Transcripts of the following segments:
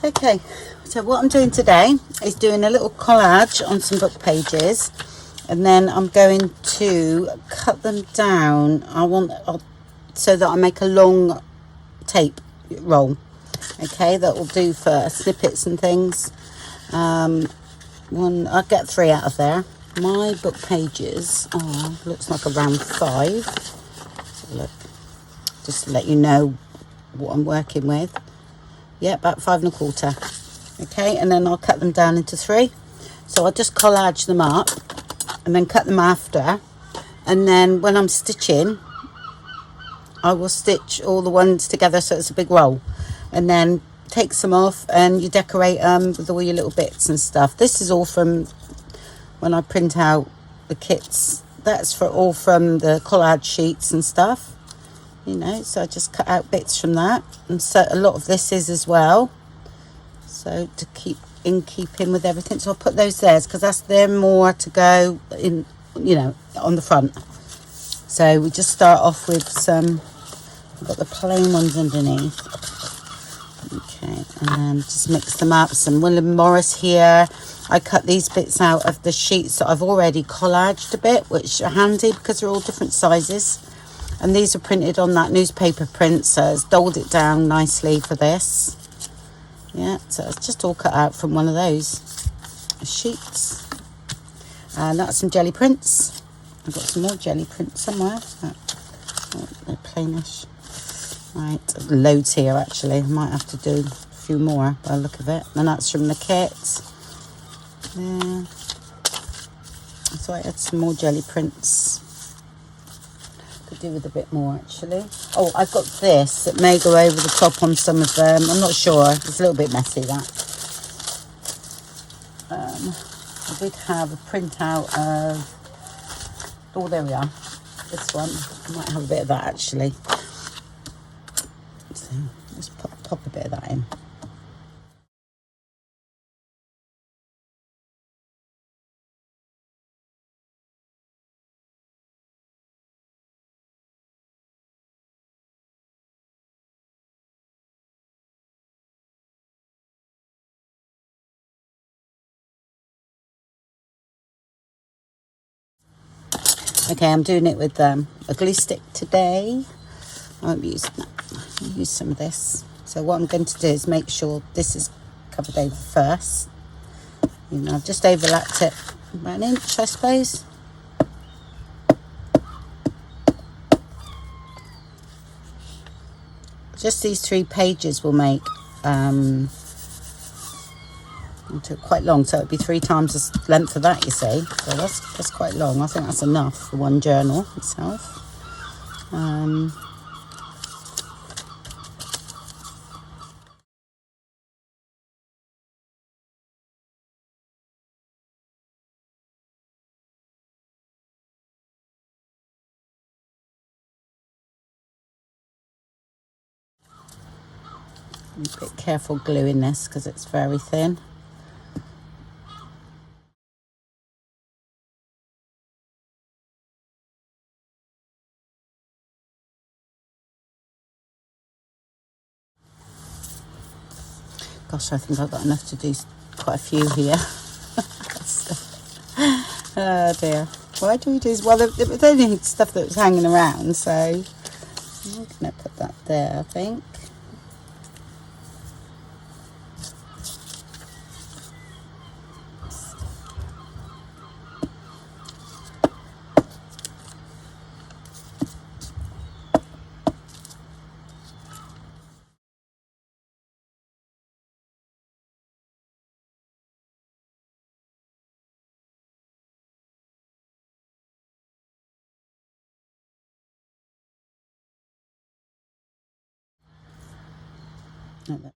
Okay, so what I'm doing today is doing a little collage on some book pages, and then I'm going to cut them down. So that I make a long tape roll. Okay, that will do for snippets and things. I'll get 3 out of there. My book pages are, looks like around 5. Let's have a look, just to let you know what I'm working with. Yeah, about 5 1/4. Okay, and then I'll cut them down into 3. So I'll just collage them up and then cut them after. And then when I'm stitching, I will stitch all the ones together so it's a big roll. And then take some off and you decorate them with all your little bits and stuff. This is all from when I print out the kits. That's all from the collage sheets and stuff. You know, so I just cut out bits from that, and so a lot of this is as well, so to keep in keeping with everything. So I'll put those there because they're more to go in, you know, on the front. So we just start off with some, we've got the plain ones underneath. Okay, and then just mix them up. Some William Morris here. I cut these bits out of the sheets that I've already collaged a bit, which are handy because they're all different sizes. And these are printed on that newspaper print, so it's doled it down nicely for this. Yeah, so it's just all cut out from one of those sheets. And that's some jelly prints. I've got some more jelly prints somewhere. Oh, they're plainish. Right, loads here actually. I might have to do a few more by the look of it. And that's from the kit. Yeah. So I had some more jelly prints. Could do with a bit more actually. Oh, I've got this that may go over the top on some of them. I'm not sure. It's a little bit messy, that. I did have a printout of... Oh, there we are. This one. I might have a bit of that actually. So let's pop a bit of that in. Okay, I'm doing it with a glue stick today. I won't be using that. I'll use some of this. So what I'm going to do is make sure this is covered over first. You know, I've just overlapped it about 1 inch, I suppose. Just these 3 pages will make quite long, so it'd be 3 times the length of that, you see. So that's quite long. I think that's enough for one journal itself. A bit careful gluing this because it's very thin. Gosh, I think I've got enough to do quite a few here. Oh dear. Why do we do this? Well, there was only stuff that was hanging around, so I'm going to put that there, I think. Like that.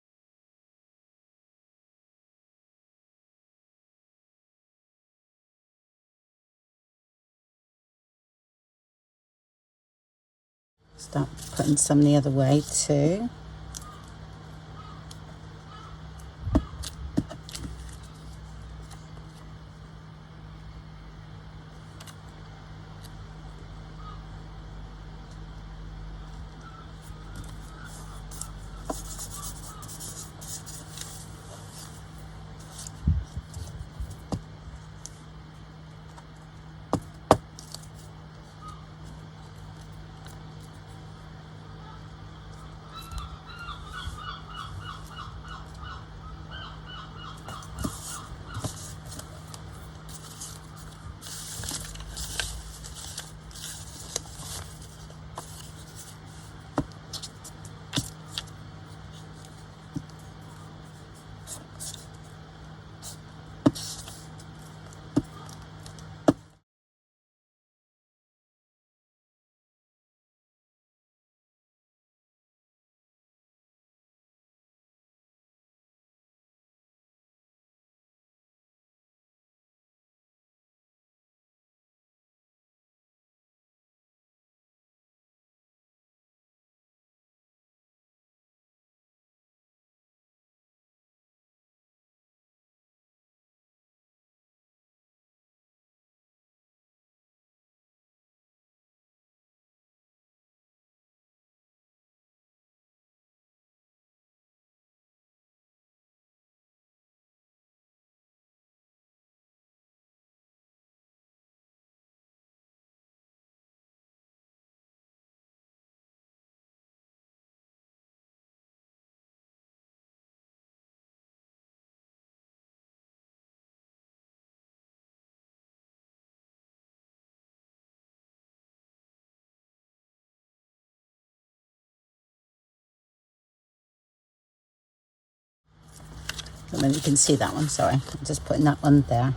Start putting some the other way too. I don't know if you can see that one, sorry. I'm just putting that one there.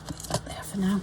Put that there for now.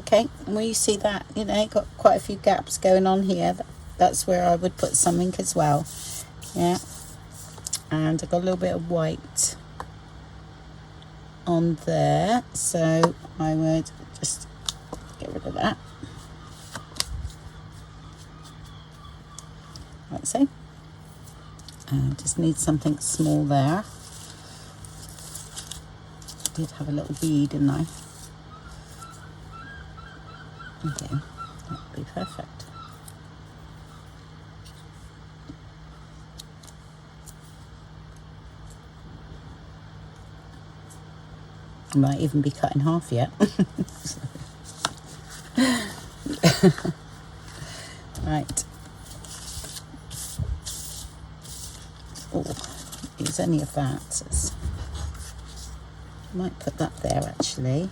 Okay, and where you see that, you know, got quite a few gaps going on here. That's where I would put something as well. Yeah, and I've got a little bit of white on there, so I would just get rid of that, like so. Just need something small there. Did have a little bead, didn't I? Okay, that would be perfect. I might even be cut in half yet. Right. Oh, use any of that. I might put that there actually.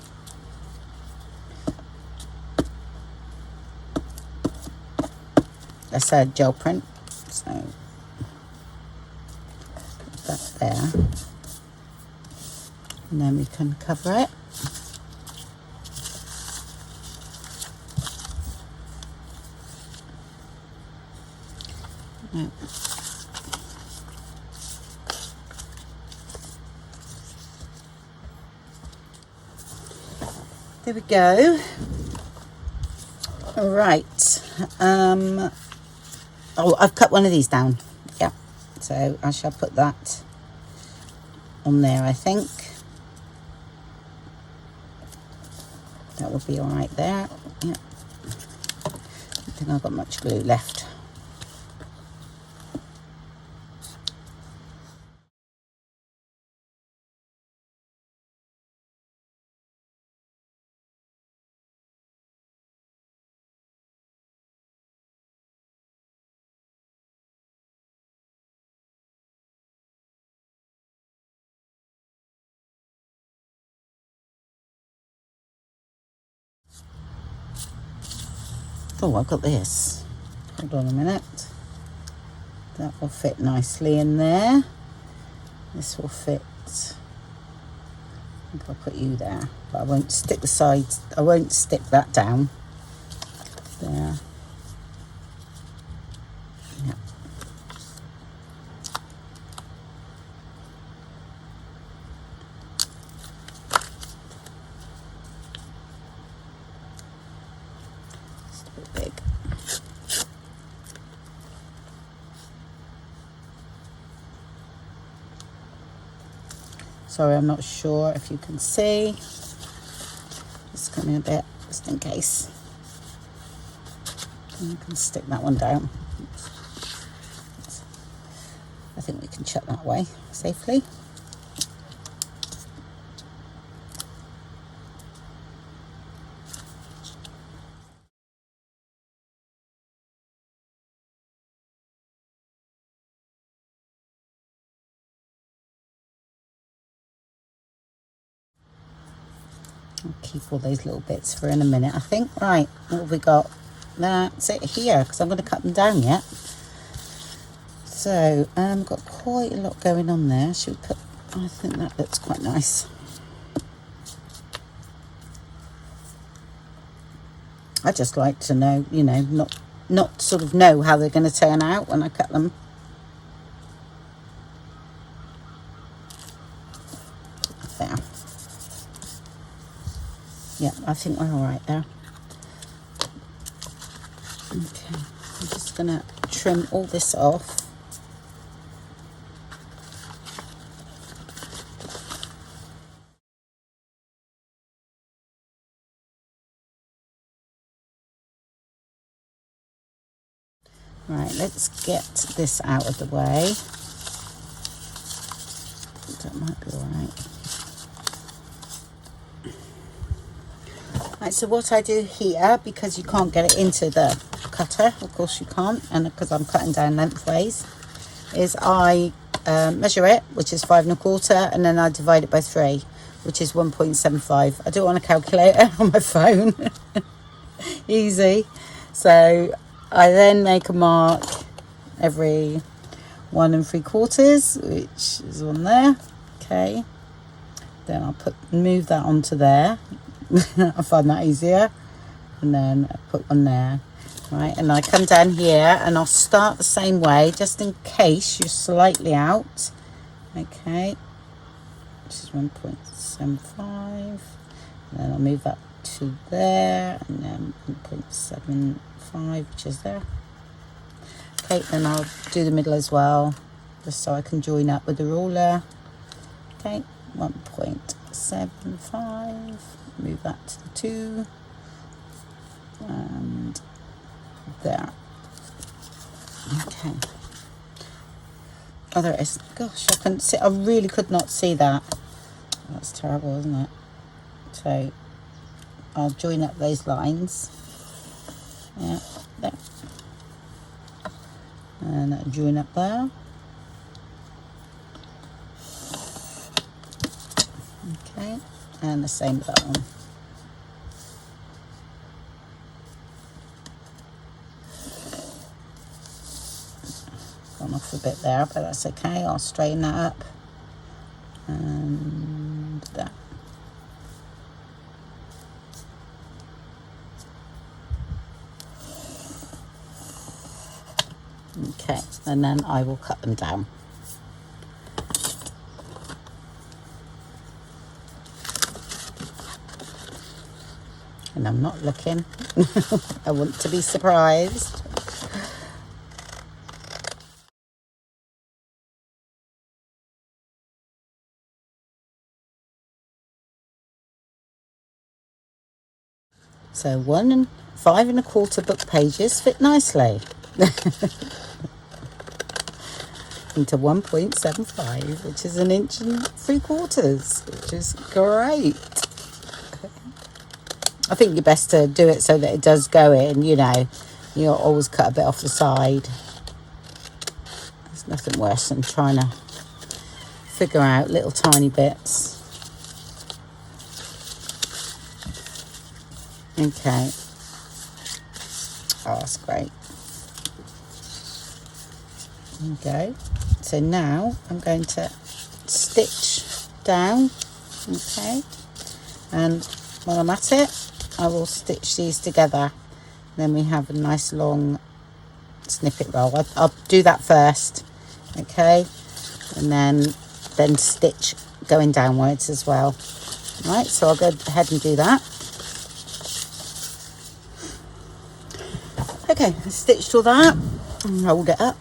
That's a gel print, so put that there, and then we can cover it. Right. There we go. All right. Oh, I've cut one of these down. Yeah. So I shall put that on there, I think. That will be all right there. Yeah. I don't think I've got much glue left. Oh, I've got this. Hold on a minute. That will fit nicely in there. This will fit. I think I'll put you there, but I won't stick the sides. I won't stick that down. There. Yeah. Just a bit big. Sorry, I'm not sure if you can see. It's coming a bit, just in case. And you can stick that one down. I think we can shut that away safely. I'll keep all those little bits for in a minute, I think. Right, what have we got? That's it here, because I'm going to cut them down yet. So, got quite a lot going on there. Should we put, I think that looks quite nice. I just like to know, you know, not sort of know how they're going to turn out when I cut them. There. Yeah, I think we're all right there. Okay, I'm just going to trim all this off. Right, let's get this out of the way. That might be all right. Right, so what I do here, because you can't get it into the cutter, of course you can't, and because I'm cutting down lengthways, is I measure it, which is 5 1/4, and then I divide it by 3, which is 1.75. I do it on a calculator on my phone. Easy. So I then make a mark every 1 3/4, which is on there. Okay. Then I'll move that onto there. I find that easier. And then I put one there. Right, and I come down here and I'll start the same way, just in case you're slightly out. Okay. This is 1.75. And then I'll move that to there, and then 1.75, which is there. Okay, then I'll do the middle as well, just so I can join up with the ruler. Okay, 1.75, move that to the 2, and there. Okay. Oh, there it is. Gosh, I couldn't see, I really could not see that. That's terrible, isn't it? So I'll join up those lines. Yeah, there. And I'll join up there. Okay, and the same with that one. Gone off a bit there, but that's okay. I'll straighten that up. And that. Okay, and then I will cut them down. And I'm not looking. I want to be surprised. So 1 and 5 1/4 book pages fit nicely into 1.75, which is 1 3/4 inches, which is great. I think you're best to do it so that it does go in, you know. You'll always cut a bit off the side. There's nothing worse than trying to figure out little tiny bits. Okay. Oh, that's great. There we go. So now I'm going to stitch down. Okay. And while I'm at it, I will stitch these together. Then we have a nice long snippet roll. I'll do that first. Okay. And then stitch going downwards as well. Right. So I'll go ahead and do that. Okay, I stitched all that and rolled it up.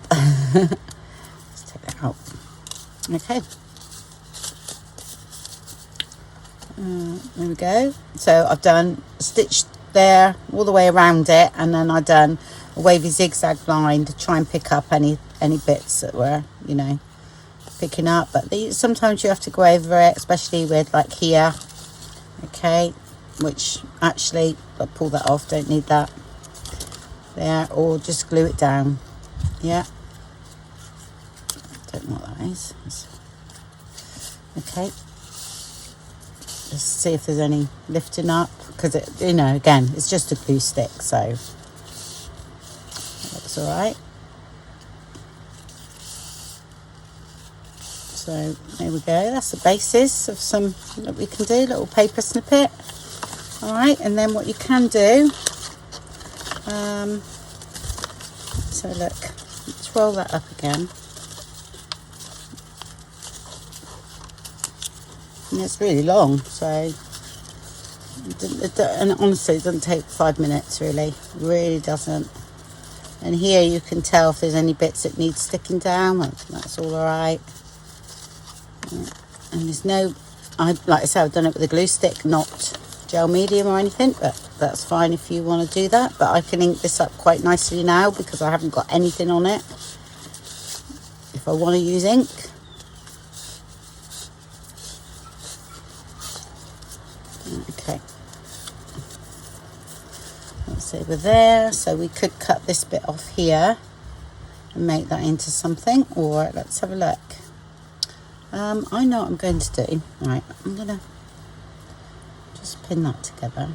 Let's take that out. Okay. There we go. So I've done stitched there all the way around it, and then I've done a wavy zigzag line to try and pick up any bits that were, you know, picking up. But sometimes you have to go over it, especially with like here. Okay, which actually I'll pull that off. Don't need that. There, or just glue it down. Yeah. Don't know what that is. Okay. Let's see if there's any lifting up, because it, you know, again, it's just a glue stick, so it looks all right. So there we go. That's the basis of some that we can do, little paper snippet. All right, and then what you can do, so look, let's roll that up again. And it's really long, so and honestly, it doesn't take 5 minutes, really. It really doesn't. And here you can tell if there's any bits that need sticking down. That's all right. And there's no, like I said, I've done it with a glue stick, not gel medium or anything, but that's fine if you want to do that. But I can ink this up quite nicely now because I haven't got anything on it if I want to use ink. Okay, let's see, we're there. So we could cut this bit off here and make that into something. Or let's have a look. I know what I'm going to do. Right, I'm going to just pin that together.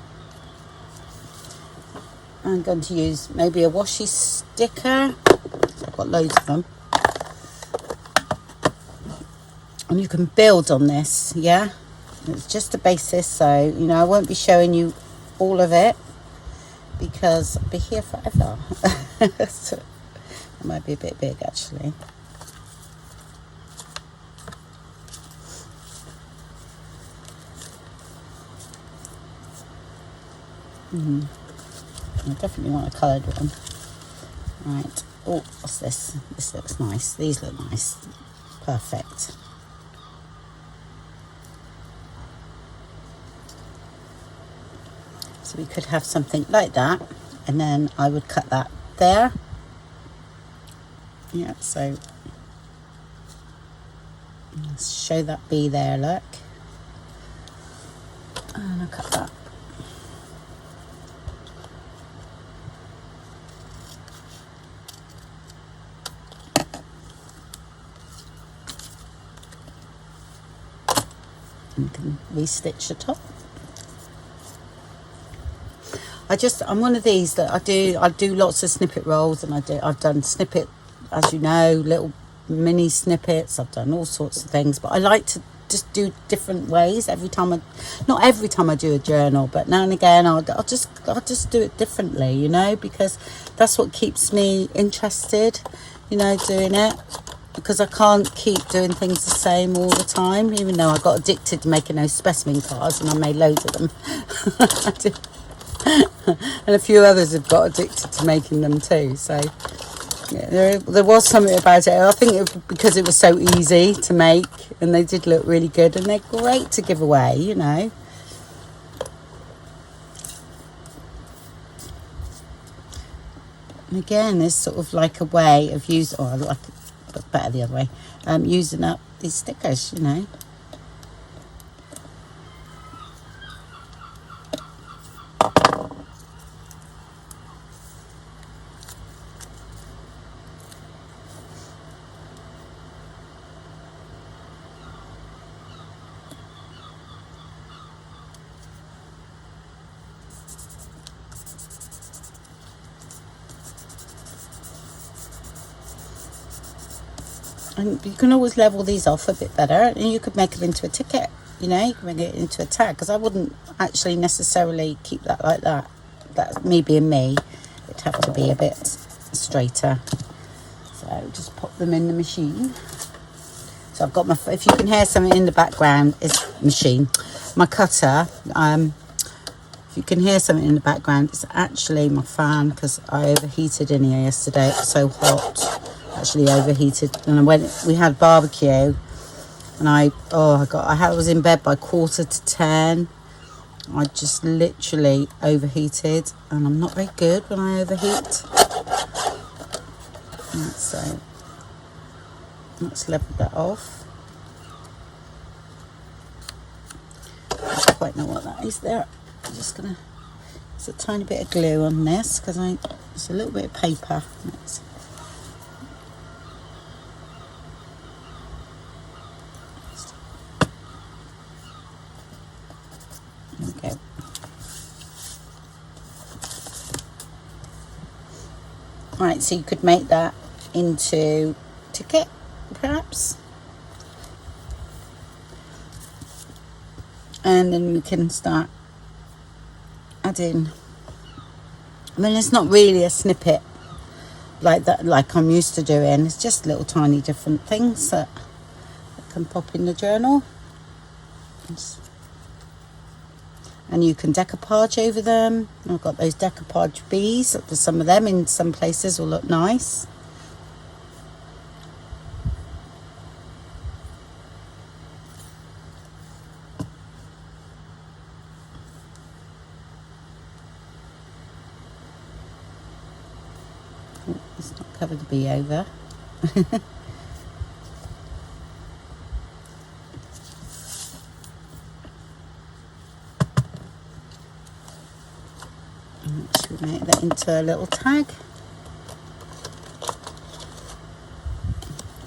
I'm going to use maybe a washi sticker. I've got loads of them. And you can build on this, yeah? It's just a basis, so, you know, I won't be showing you all of it because I'll be here forever. So, it might be a bit big, actually. I definitely want a coloured one. Right. Oh, what's this? This looks nice. These look nice. Perfect. So we could have something like that, and then I would cut that there. Yeah, so let's show that bee there, look. And I'll cut that. And you can re-stitch the top. I'm one of these that I do lots of snippet rolls, and I've done snippet, as you know, little mini snippets. I've done all sorts of things, but I like to just do different ways every time. Not every time I do a journal, but now and again I'll just do it differently, you know, because that's what keeps me interested, you know, doing it. Because I can't keep doing things the same all the time, even though I got addicted to making those specimen cards, and I made loads of them. I did. And a few others have got addicted to making them too. So yeah, there was something about it. I think because it was so easy to make, and they did look really good, and they're great to give away, you know. And again, there's sort of like a way of using, or I like it better the other way, using up these stickers, you know. And you can always level these off a bit better, and you could make them into a ticket, you know, you can make it into a tag, because I wouldn't actually necessarily keep that like that. That's me being me. It'd have to be a bit straighter. So just pop them in the machine. So I've got my, if you can hear something in the background, it's machine. My cutter, if you can hear something in the background, it's actually my fan, because I overheated in here yesterday. It was so hot. Actually overheated, and we had barbecue, and I was in bed by 9:45. I just literally overheated, and I'm not very good when I overheat. So let's level that off. I don't quite know what that is there. I'm just gonna, it's a tiny bit of glue on this, because it's a little bit of paper. Right, so you could make that into ticket, perhaps. And then you can start adding. I mean, it's not really a snippet like that, like I'm used to doing. It's just little tiny different things that I can pop in the journal. And you can decoupage over them. I've got those decoupage bees. Some of them in some places will look nice. Oh, let's not cover the bee over. Should we make that into a little tag?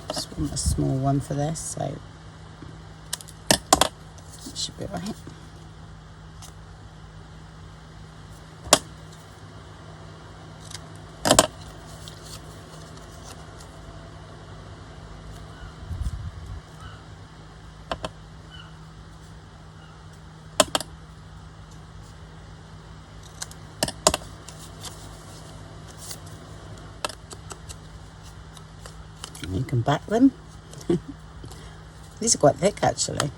Just want a small one for this, so it should be right. You can back them. These are quite thick actually.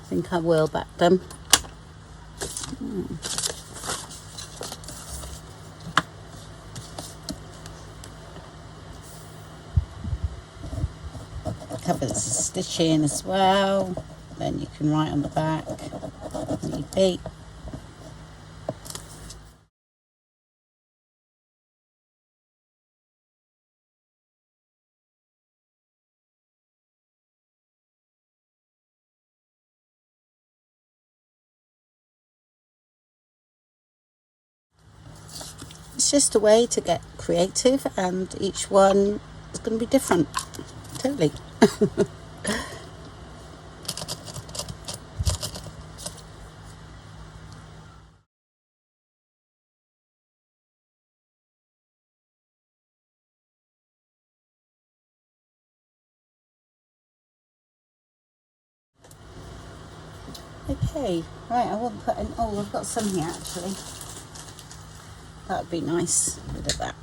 I think I will back them. Covers the stitching as well. Then you can write on the back. EP. It's just a way to get creative, and each one is going to be different. Totally. Okay, right, I won't put in, oh, I've got some here actually. That would be nice, a bit of that.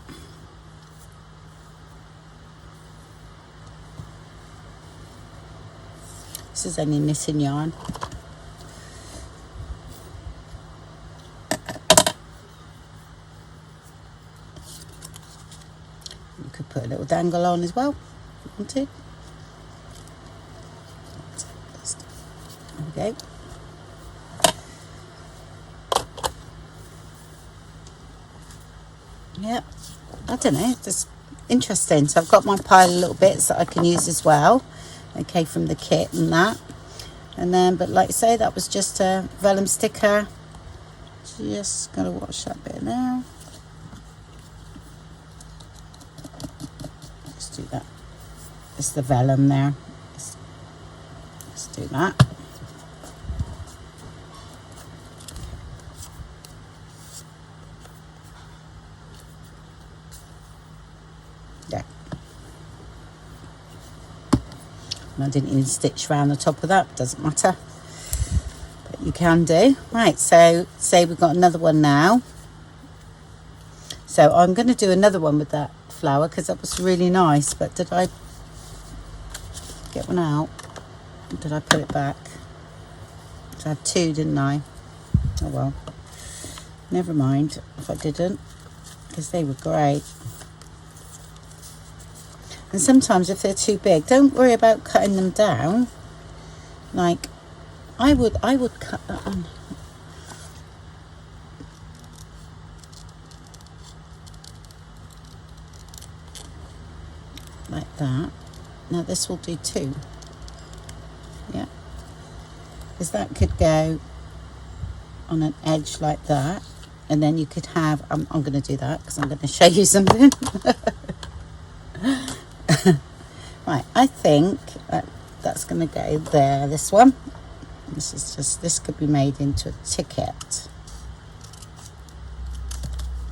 This is only knitting yarn. You could put a little dangle on as well, if you wanted. There we go. Yep, I don't know, just interesting. So I've got my pile of little bits that I can use as well, okay, from the kit and that. And then, but like I say, that was just a vellum sticker. Just gonna wash that bit now. Just do that. It's the vellum there. Let's do that. Yeah. And I didn't even stitch around the top of that, doesn't matter. But you can do. Right, so say we've got another one now. So I'm going to do another one with that flower because that was really nice. But did I get one out? Or did I put it back? I had two, didn't I? Oh well. Never mind if I didn't, because they were great. And sometimes if they're too big, don't worry about cutting them down. Like, I would cut that on. like that. Now this will do 2. Yeah, because that could go on an edge like that, and then you could have, I'm going to do that because I'm going to show you something. Right, I think that's going to go there, this one. This could be made into a ticket.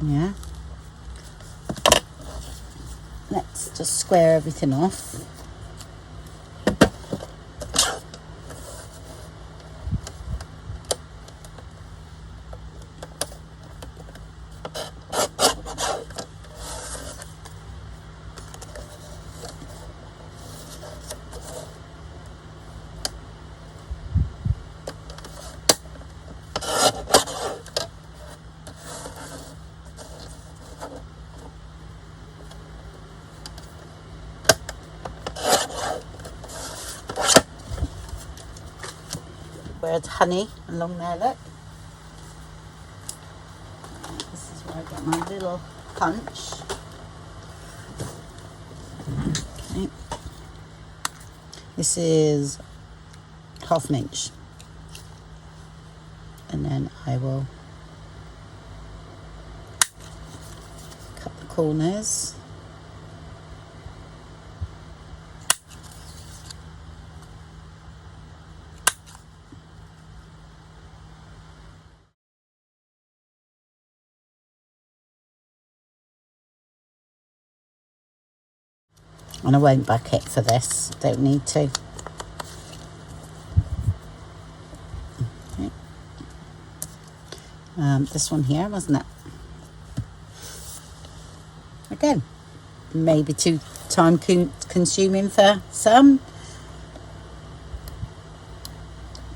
Yeah. Let's just square everything off. Where's honey along there, look. This is where I get my little punch. Okay. This is 1/2 inch. And then I will cut the corners. And I won't back it for this, don't need to. Okay. This one here, wasn't it? Again, maybe too time consuming for some,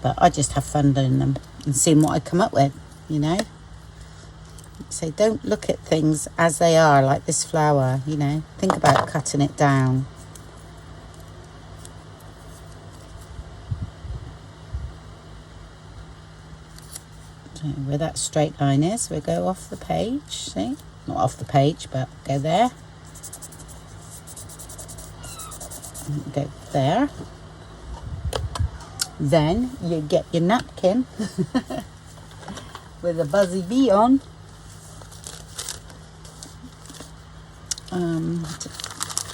but I just have fun doing them and seeing what I come up with, you know. So don't look at things as they are, like this flower, you know. Think about cutting it down. So where that straight line is, we'll go off the page, see? Not off the page, but go there. And go there. Then you get your napkin with a buzzy bee on.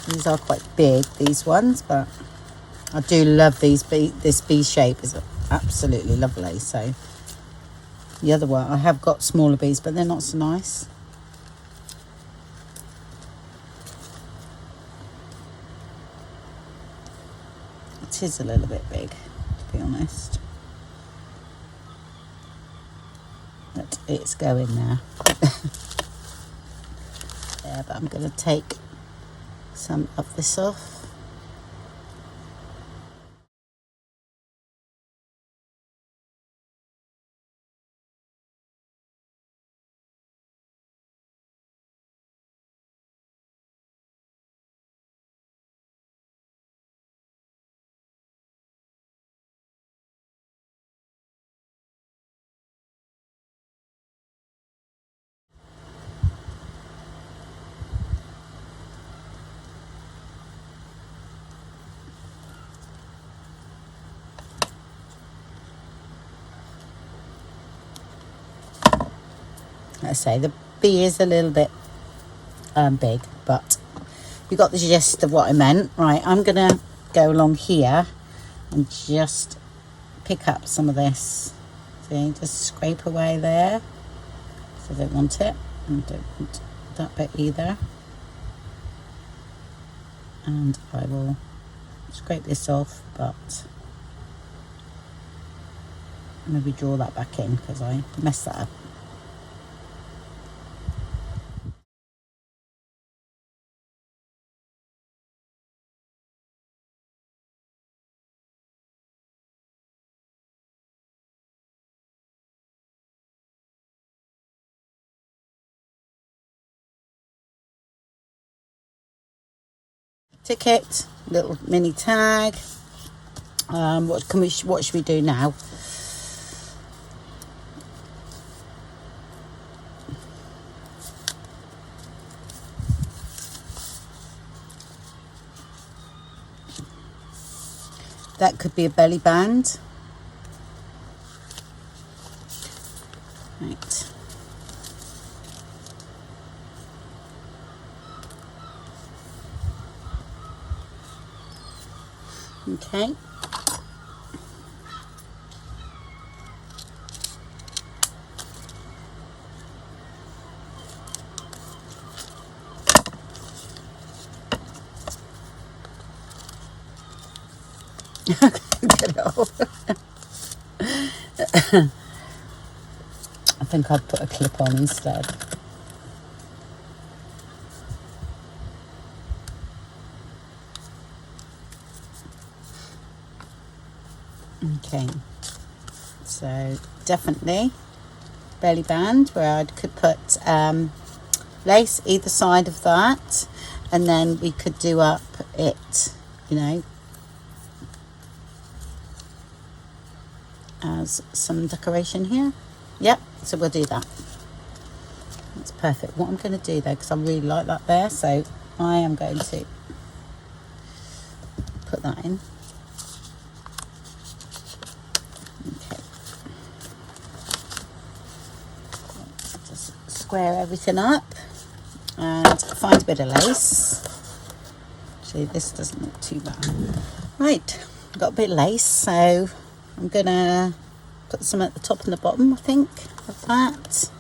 These are quite big, these ones, but I do love these this bee shape is absolutely lovely. So the other one, I have got smaller bees, but they're not so nice. It is a little bit big, to be honest, but it's going there. Yeah, but I'm going to take some of this off. Let's say the bee is a little bit big, but you got the gist of what I meant. Right, I'm gonna go along here and just pick up some of this. See, just scrape away there. So I don't want it, and I don't want that bit either. And I will scrape this off, but maybe draw that back in because I messed that up. Ticket, little mini tag. What should we do now? that could be a belly band. Right. Okay. Get it off. I think I'd put a clip on instead. Okay, so definitely belly band where I could put lace either side of that, and then we could do up it, you know, as some decoration here. Yep, so we'll do that. That's perfect. What I'm going to do though, because I really like that there, so I am going to put that in. Okay. Just square everything up and find a bit of lace. Actually, this doesn't look too bad. Right, got a bit of lace, so I'm going to put some at the top and the bottom, I think, of that.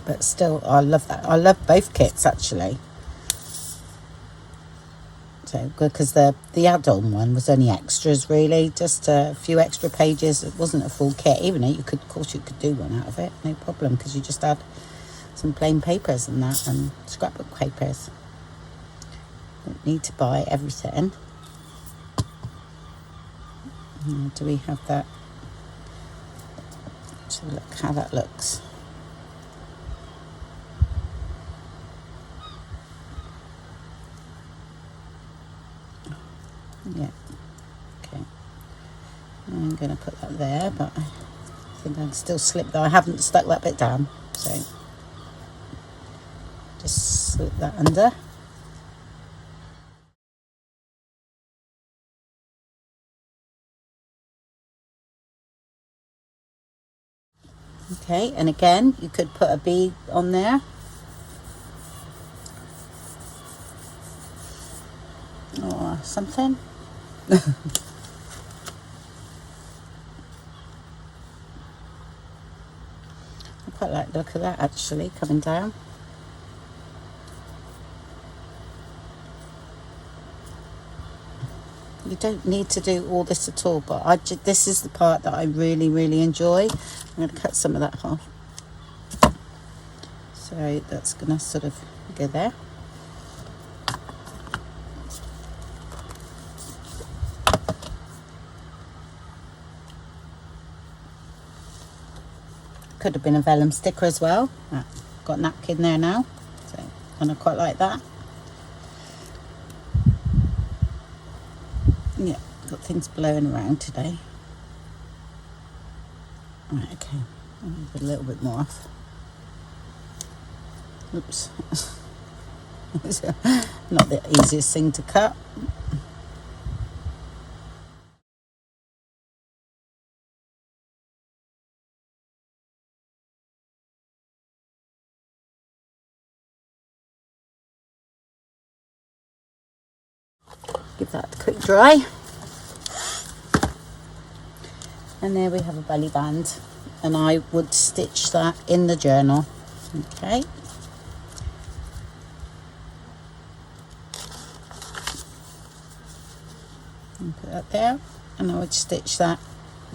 But still, I love that. I love both kits actually. So good, because the add-on one was only extras really, just a few extra pages. It wasn't a full kit, even though you could, of course, you could do one out of it, no problem, because you just add some plain papers and that, and scrapbook papers. Don't need to buy everything. Do we have that? So look how that looks. Yeah, okay. I'm going to put that there, but I think I can still slip that. I haven't stuck that bit down, so just slip that under. Okay, and again, you could put a bead on there. Or something. I quite like the look of that actually, coming down. You don't need to do all this at all, but this is the part that I really, really enjoy. I'm going to cut some of that off. So that's going to sort of go there. Could have been a vellum sticker as well. Got a napkin there now, so, and I quite like that. Yeah, got things blowing around today. Right, okay, I'll put a little bit more off. Oops. Not the easiest thing to cut. Give that a quick dry. And there we have a belly band, and I would stitch that in the journal. Okay. And put that there, and I would stitch that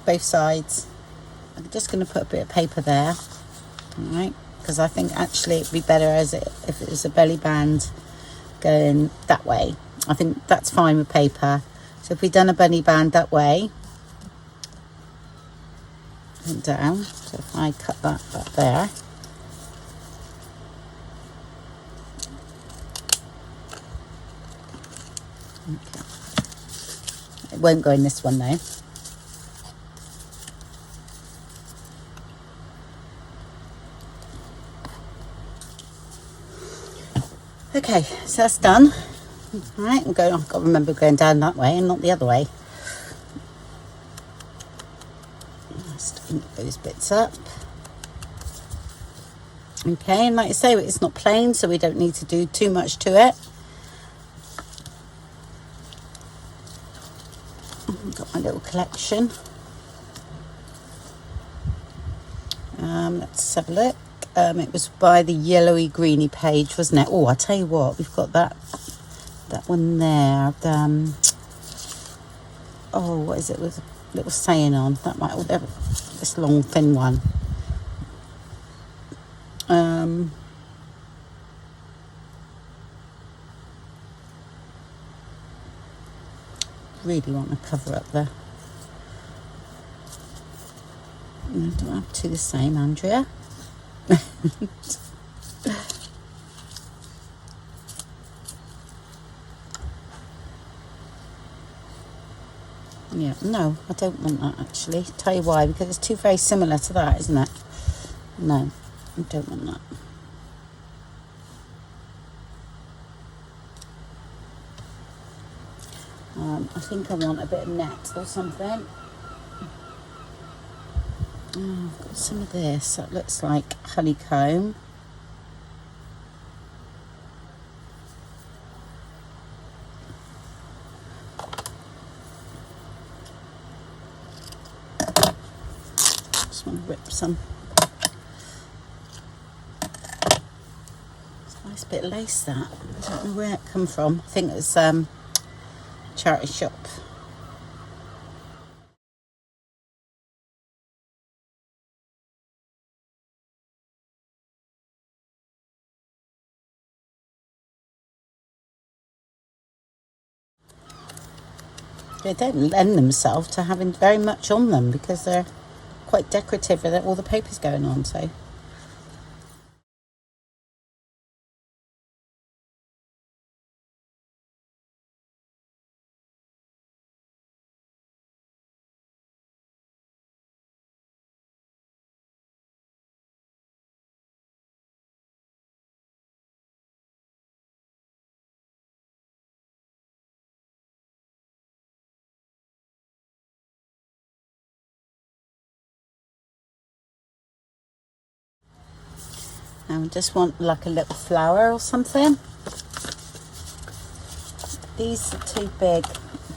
both sides. I'm just going to put a bit of paper there, all right, because I think actually it'd be better if it was a belly band going that way. I think that's fine with paper. So if we've done a belly band that way and down, so if I cut that back there, okay. It won't go in this one though. Okay, so that's done. All right, I'm going. I've got to remember going down that way and not the other way. Just ink those bits up. Okay, and like I say, it's not plain, so we don't need to do too much to it. I've got my little collection. Let's have a look. It was by the yellowy greeny page, wasn't it? Oh, I tell you what, we've got that one there. Oh, what is it with a little saying on? That might, this long thin one. Really want to cover up there. Don't have to do the same, Andrea. Yeah, no, I don't want that actually. Tell you why, because it's too very similar to that, isn't it? No, I don't want that. I think I want a bit of net or something. Oh, I've got some of this. That looks like honeycomb. Just want to rip some. It's a nice bit of lace, that. I don't know where it come from. I think it's charity shop. They don't lend themselves to having very much on them because they're quite decorative with all the papers going on. So I just want like a little flower or something. These are too big,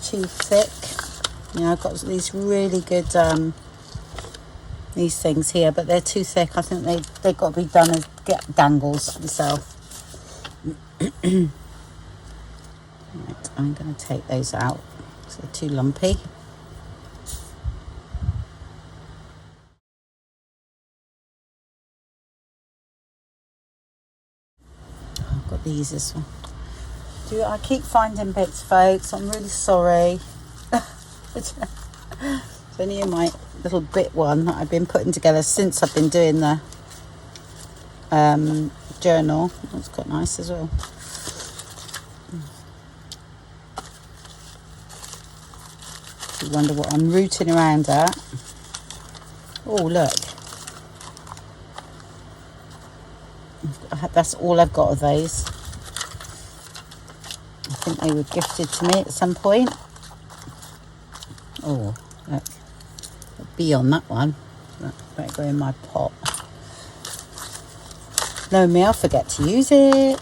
too thick. You know, I've got these really good these things here, but they're too thick. I think they've got to be done as dangles myself. Right, I'm going to take those out because they're too lumpy. I've got these as well. I keep finding bits, folks. I'm really sorry. It's only in my little bit one that I've been putting together since I've been doing the journal. That's quite nice as well. You wonder what I'm rooting around at. Oh, look. That's all I've got of those. I think they were gifted to me at some point. Oh, look. A bee on that one. That better go in my pot. No, me, I'll forget to use it.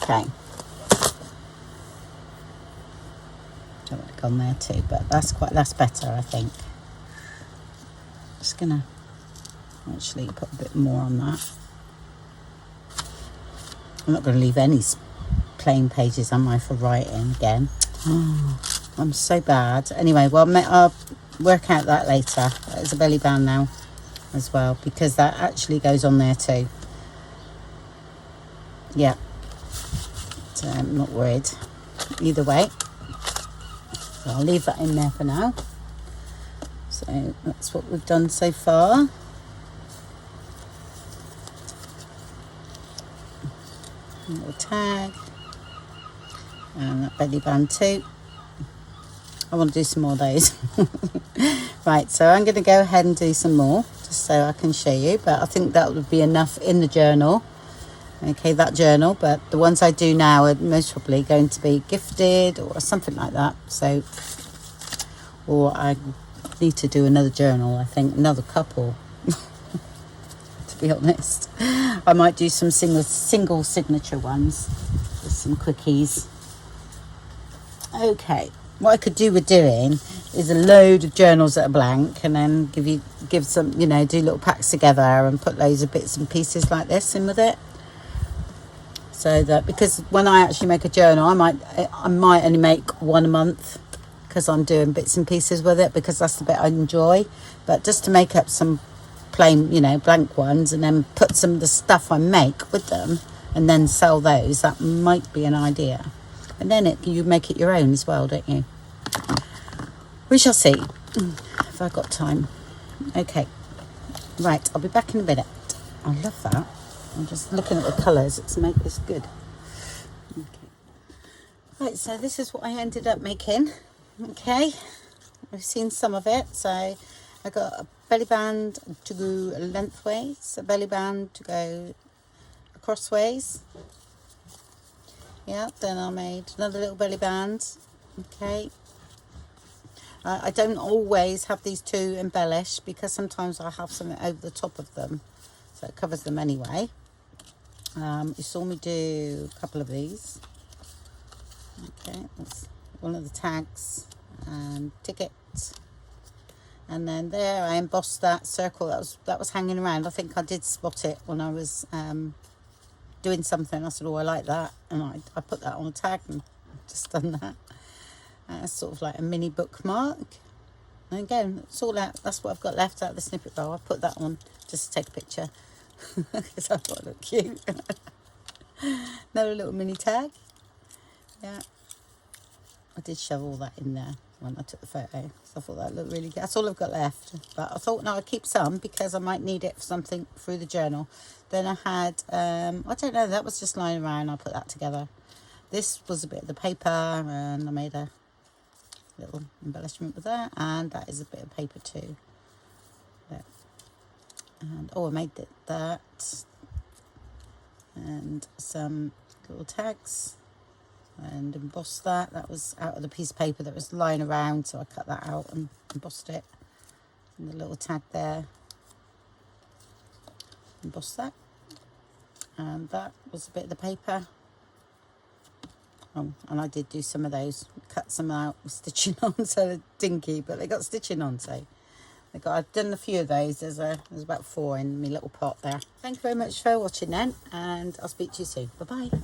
Okay. tag on there too, but that's better, I think. Just gonna actually put a bit more on that. I'm not going to leave any plain pages, am I, for writing again? Oh, I'm so bad. Anyway, well, I'll work out that later. There's a belly band now as well, because that actually goes on there too. Yeah, so I'm not worried either way. So I'll leave that in there for now. So that's what we've done so far. Little tag, and that belly band too. I want to do some more of those. Right, so I'm going to go ahead and do some more just so I can show you, but I think that would be enough in the journal. Okay, that journal, but the ones I do now are most probably going to be gifted or something like that. So, or I need to do another journal, I think, another couple. To be honest, I might do some single signature ones with some quickies. Okay, what I could do with doing is a load of journals that are blank, and then give some, you know, do little packs together and put loads of bits and pieces like this in with it. So that, because when I actually make a journal, I might only make one a month, because I'm doing bits and pieces with it, because that's the bit I enjoy. But just to make up some plain, you know, blank ones, and then put some of the stuff I make with them and then sell those, that might be an idea. And then you make it your own as well, don't you? We shall see if I've got time. Okay, right, I'll be back in a minute. I love that. I'm just looking at the colours to make this good. Okay, right, so this is what I ended up making. Okay, we've seen some of it. So I got a belly band to go lengthways, a belly band to go crossways. Yeah, then I made another little belly band. Okay, I don't always have these two embellished, because sometimes I have something over the top of them, so it covers them anyway. You saw me do a couple of these. Okay, that's one of the tags and ticket. And then there I embossed that circle that was hanging around. I think I did spot it when I was doing something. I said, oh, I like that, and I put that on a tag and just done that. It's sort of like a mini bookmark. And again, it's all out. That's what I've got left out of the snippet roll. I put that on just to take a picture because I thought it looked cute. Another little mini tag. Yeah, I did shove all that in there when I took the photo, so I thought that looked really good. That's all I've got left, but I thought, no, I'd keep some because I might need it for something through the journal. Then I had I don't know, that was just lying around. I put that together. This was a bit of the paper, and I made a little embellishment with that, and that is a bit of paper too. There. And oh, I made that and some little tags and embossed that. That was out of the piece of paper that was lying around, so I cut that out and embossed it. And the little tag there, embossed that. And that was a bit of the paper. Oh, and I did do some of those, cut some out with stitching on, so they're dinky, but they got stitching on, so I've done a few of those. There's about 4 in my little pot there. Thank you very much for watching then, and I'll speak to you soon. Bye bye.